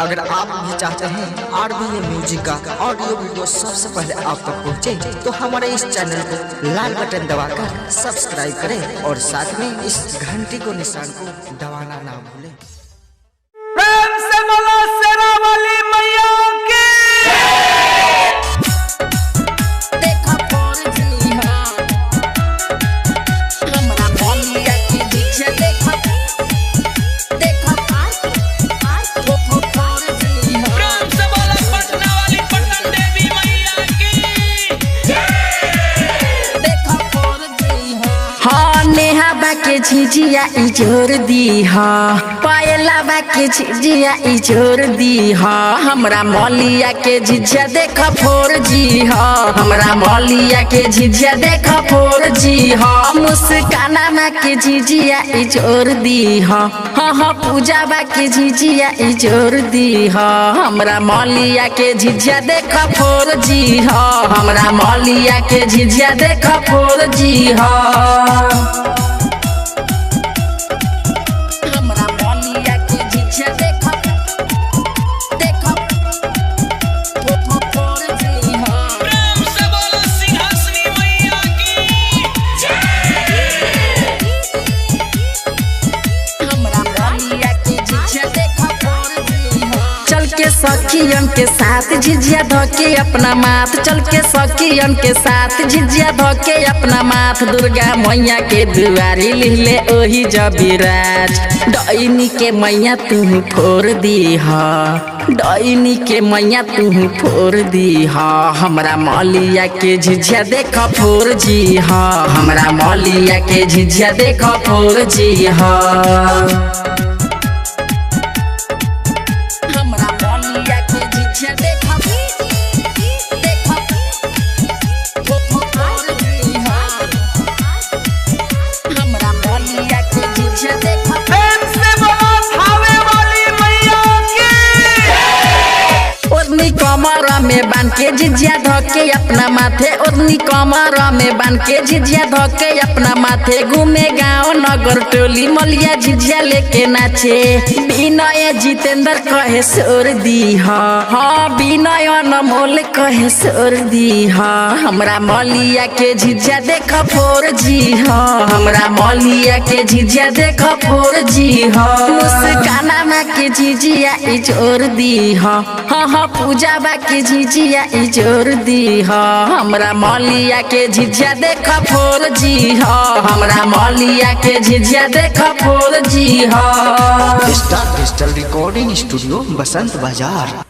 अगर आप भी चाहते हैं RBA म्यूजिक का ऑडियो वीडियो सबसे पहले आप तक पहुंचे, तो हमारे इस चैनल को लाल बटन दबाकर सब्सक्राइब करें और साथ में इस घंटी को निशान को दबाना ना भूलें। प्रेम से बोलो शेरा वाली मैया की। के झिझिया इजोर दी हा पायला बा के झिझिया इजोर दी हा हमरा मौलिया के झिझिया देख फोर जी हा हमरा मौलिया के झिझिया देख फोर जी हा मुस्काना बा के झिझिया इजोर दी हा हाँ पूजा बा के झिझिया इजोर दी हा हमरा मौलिया के झिझिया देख फोर जी हा हमरा मौलिया के झिझिया देख फोर जी हा। सखियन के साथ झिझिया धोके अपना माथ चल के सखियन के साथ झिझिया धोके अपना माथ दुर्गा मैया के दुआरी लिहले ओही जबिराज डईनी के मैया तू फोर दी हा डईनी के मैया तू फोर दी हा हमरा मौलिया के झिझिया देख फोर जी हा हमरा मौलिया के झिझिया देख फोर जी हा। कमरा में बांध के झिझिया धोके अपना माथे ओढ़नी कमरा में बांध के झिझिया धोके अपना माथे घूमे गाँव नगर टोली मलिया झिझिया लेके नाचे विनय जितेंद्र कहे सोर दी हाँ विनय अनमोल कहे सोर दी हाँ हमरा मलिया के झिझिया देख फोर जी हाँ हमरा मलिया के झिझिया देख फोर जी हाँ मुस्काना मा के झिझिया इजोर दी हाँ पूजा बा के झिझिया इजोर दी हा हमरा मौलिया के झिझिया देख फोर जी हा हमरा मौलिया के झिझिया देख फोर जी हा। स्टार डिजिटल रिकॉर्डिंग स्टूडियो बसंत बाजार।